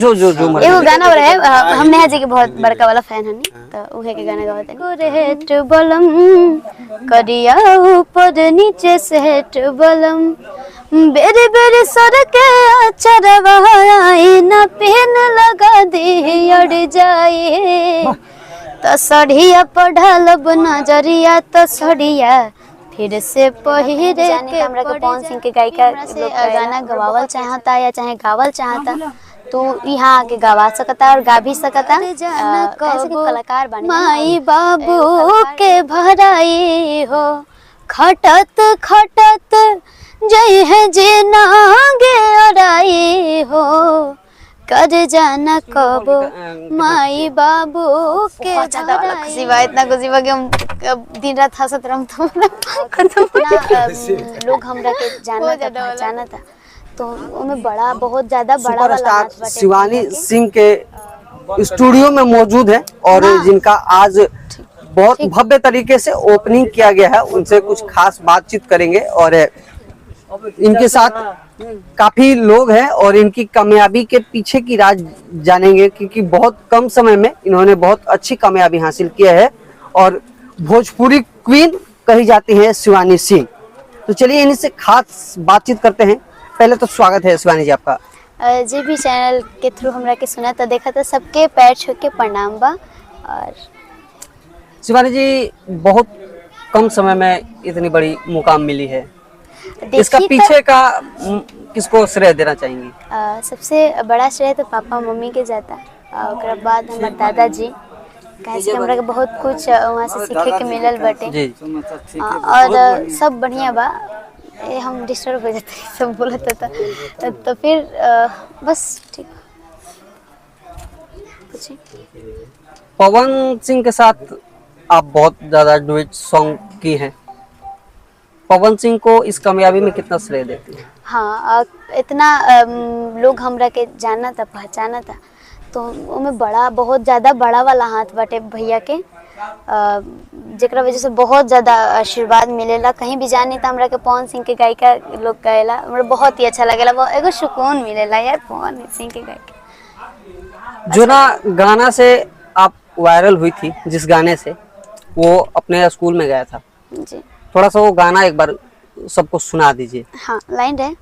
जो जो जो एगो गाना रहे हम नेहा जी के बहुत बड़का वाला फैन हनी तो उहे के गाना गावत हनी रेट बलम करिया ऊपर नीचे सेट बलम बेरे बेरे सर के चरवा आई ना पेन लगा दे अड़ जाए तो सड़िया पढ़ल नजरिया तो सड़िया फिर से पहिरे के हमरा के पवन सिंह के गायिका गाना गवावल चाहता या चाहे गावल चाहता तो यहाँ आके गवा सकता और गा भी सकता। कैसे कि कलाकार बने माई बाबू के भराई हो खटत खटत जय है जे नागे अराई हो कर जाना कब माई बाबू के खुशी बा इतना खुशी बा कि हम दिन रात हंसत रहम तो लोग हमरा के जाना था तो उनमें बड़ा बहुत ज्यादा बड़ा सुपरस्टार शिवानी सिंह के स्टूडियो में मौजूद है और जिनका आज बहुत भव्य तरीके से ओपनिंग किया गया है। उनसे कुछ खास बातचीत करेंगे और इनके साथ काफी लोग हैं और इनकी कामयाबी के पीछे की राज जानेंगे क्योंकि बहुत कम समय में इन्होंने बहुत अच्छी कामयाबी हासिल किया है और भोजपुरी क्वीन कही जाती है शिवानी सिंह। तो चलिए इनसे खास बातचीत करते हैं। पहले तो स्वागत है शिवानी जी आपका। जी भी चैनल के थ्रू हमरा के सुना था देखा था सबके पैर छू के प्रणाम बा। और शिवानी जी बहुत कम समय में इतनी बड़ी मुकाम मिली है, इसका पीछे का किसको श्रेय देना चाहेंगी? सबसे बड़ा श्रेय तो पापा मम्मी के जाता और बाद हमारे दादाजी कैसे हमरा के बहुत कुछ वहाँ से सीखे के मिलल बटे और सब बढ़िया बा। हम डिस्टर्ब हो जाते सब बोलत था तो फिर बस ठीक। पवन सिंह के साथ आप बहुत ज्यादा डुएट सॉन्ग की हैं, पवन सिंह को इस कामयाबी में कितना श्रेय देते हैं? हाँ इतना लोग हमरा के जाना था पहचाना था तो उनमें बड़ा बहुत ज्यादा बड़ा वाला हाथ बाटे भैया के जेकरा वजह से बहुत ज्यादा आशीर्वाद मिलेला। कहीं भी जानी तो हमरा के पवन सिंह के गायिका लोग गाएला हमरा बहुत ही अच्छा लगेला, वो एगो सुकून मिलेला यार पवन सिंह के गायिका। जो ना गाना से आप वायरल हुई थी जिस गाने से वो अपने स्कूल में गया था जी, थोड़ा सा वो गाना एक बार सबको सुना दीजिए। हाँ लाइन है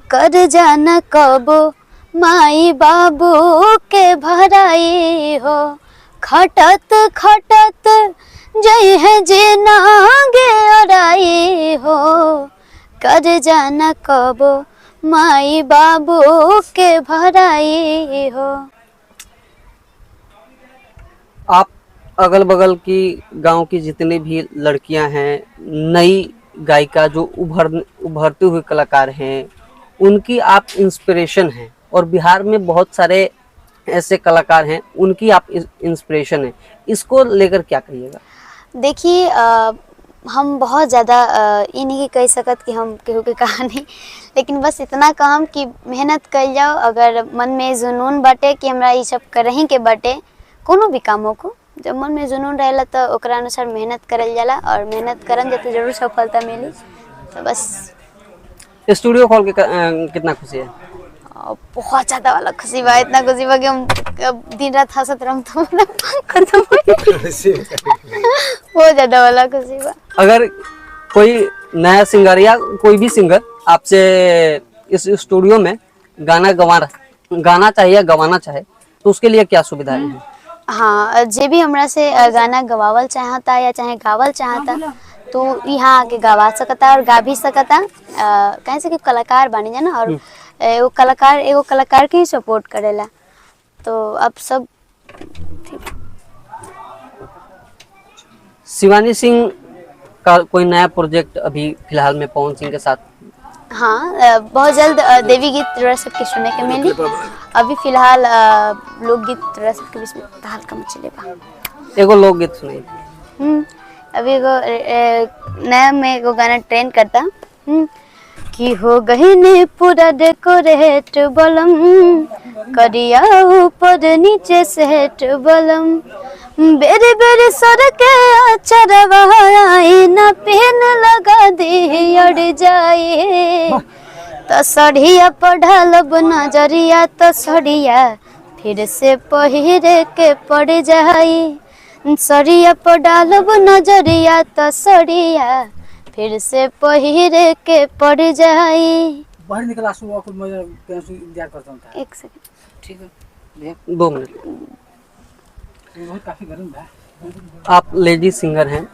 कर जाना कब माई बाबू के भराई हो खटत खटत जय है जे नागे अराई हो कर जाना कब माई बाबू के भराई हो। आप अगल बगल की गांव की जितनी भी लड़कियां हैं, नई गायिका जो उभरते हुए कलाकार हैं, उनकी आप इंस्पिरेशन हैं और बिहार में बहुत सारे ऐसे कलाकार हैं उनकी आप इंस्पिरेशन है, इसको लेकर क्या कहिएगा? देखिए हम बहुत ज़्यादा ये नहीं कह सकत कि हम केहू के कहानी, लेकिन बस इतना काम कि मेहनत कर जाओ। अगर मन में जुनून बाटे कि हमरा ये सब करही के बाटे कोनो भी कामों को, जब मन में जुनून रहेला तो ओकरा अनुसार मेहनत करल जाला और मेहनत करन तो जरूर सफलता मिली। तो बस स्टूडियो खोल के कितना खुशी है? बहुत ज्यादा वाला खुशी बा, इतना खुशी बा कि हम दिन रात हंसत रहम तो बहुत ज्यादा वाला खुशी बा। अगर कोई नया सिंगर या कोई भी सिंगर आपसे इस स्टूडियो में गाना चाहिए या गवाना चाहे तो उसके लिए क्या सुविधाएं हैं? हाँ जे भी हमरा से गाना गवावल चाहता या चाहे गावल चाहता तो यहाँ आके गवा सकता और गा भी सकता। कैसे कि कलाकार बनी जाना और एगो कलाकार के ही सपोर्ट करेला तो अब सब ठीक। शिवानी सिंह का कोई नया प्रोजेक्ट अभी फिलहाल में पवन सिंह के साथ? हाँ बहुत जल्द देवी गीत रसद के सुनने के मिली। अभी फिलहाल लोकगीत रसद के बीच में हल्का मचले बा। एगो लोकगीत सुनाइए। अभी एगो नया में एगो गाना ट्रेंड करता कि हो गई ने पूरा डेकोरेट बलम करिया ऊपर नीचे सेट बलम बेरे बेरे सर के चरवा आई ना पेन लगा दे अड़ जाए तो सड़िया पढ़लब नजरिया तो सड़िया फिर से पहिरे के पड़ जाई। सड़िया पढ़लब नजरिया तो सड़िया फिर से पहिरे के पड़ जाई। बाहर निकला सुबह को मैं इंतजार करता हूँ। एक सेकंड। ठीक है 2 मिनट। ये बहुत काफी गर्म है। आप लेडी सिंगर हैं,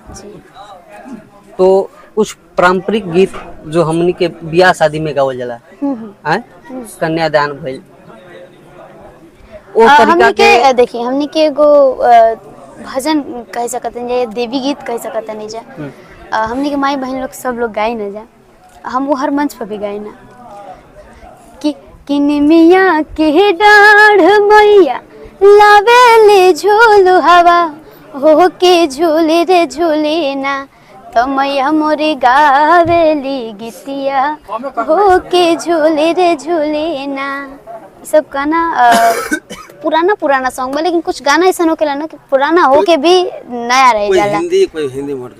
तो कुछ पारंपरिक गीत जो हमनी के बियाह शादी में गावल जाला है, कन्यादान भइल, ओ तरीका हमनी के के देखिए हमनी के एगो भजन कह सकते हैं या देवी गीत कह सकते हैं जा। हमनी के माई बहन लोग सब लोग गाई ना जा, हम वो हर मंच पर भी गाई ना कि किनमिया के डाढ़ मैया लावेले झोलू हवा हो के झूले रे झूले ना। तो मैया मोरी गावेली गीतिया हो के झूले रे झूले ना। ये सब गाना पुराना सॉन्ग बा, लेकिन कुछ गाना ऐसा होकेला ना कि पुराना होके भी नया रह जाला। कोई हिंदी मोड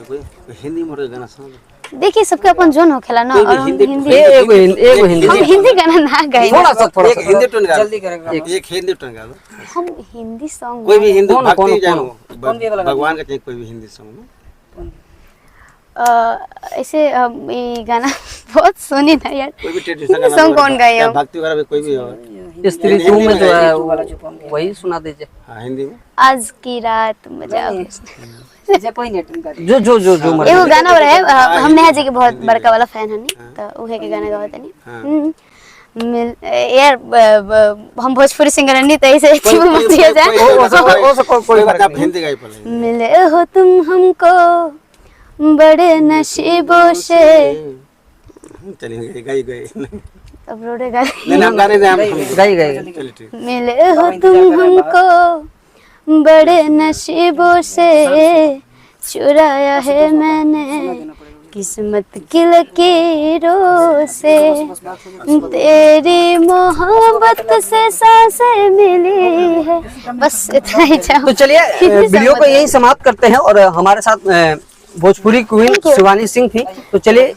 के गाना सुन। देखिए सबके अपन जोन होखेला ना, और हम हिंदी एगो हम हिंदी हिंदी गाना ना गाई। थोड़ा सा एक हिंदी टोन गा, जल्दी करेगा। एक हिंदी टोन गा दो। हम हिंदी सॉन्ग कोई भी हिंदी कौन- भक्ति कौन- जानो, कौन भी वाला गाना? भगवान का चाहिए कोई भी हिंदी सॉन्ग में। ऐसे ये गाना बहुत सुनी ना यार। कोई भी ट्रेडिशनल हिंदी गाना सॉन्ग कौन गाए या हम? भक्ति वगैरह भी कोई भी हो। स्त्री टू में जो है वही सुना दीजिए। हाँ हिंदी में। आज की रात मजा जैसे कोई नेट कर। जो जो जो जो एगो गाना हो रहा है, हम नेहा जी के बहुत बड़का वाला फैन हनी, तो उहे के गाना गावत हनी। यार हम भोजपुरी सिंगर हनी, तो ऐसे अच्छी मत दिया जाए। कोई बात आप हिंदी गाई पहले। मिले हो तुम हमको बड़े नसीबों से। चलिए गाई गए। अब रोडे गाने। नहीं हम गाने दे हम गाई गई। चलिए ठीक। मिले हो तुम हमको बड़े नसीबों से, चुराया है मैंने किस्मत की लकीरों से। तेरी मोहब्बत से सांसें मिली है। बस इतना ही चाहूँ। तो चलिए वीडियो को यही समाप्त करते हैं, और हमारे साथ भोजपुरी क्वीन शिवानी सिंह थी। तो चलिए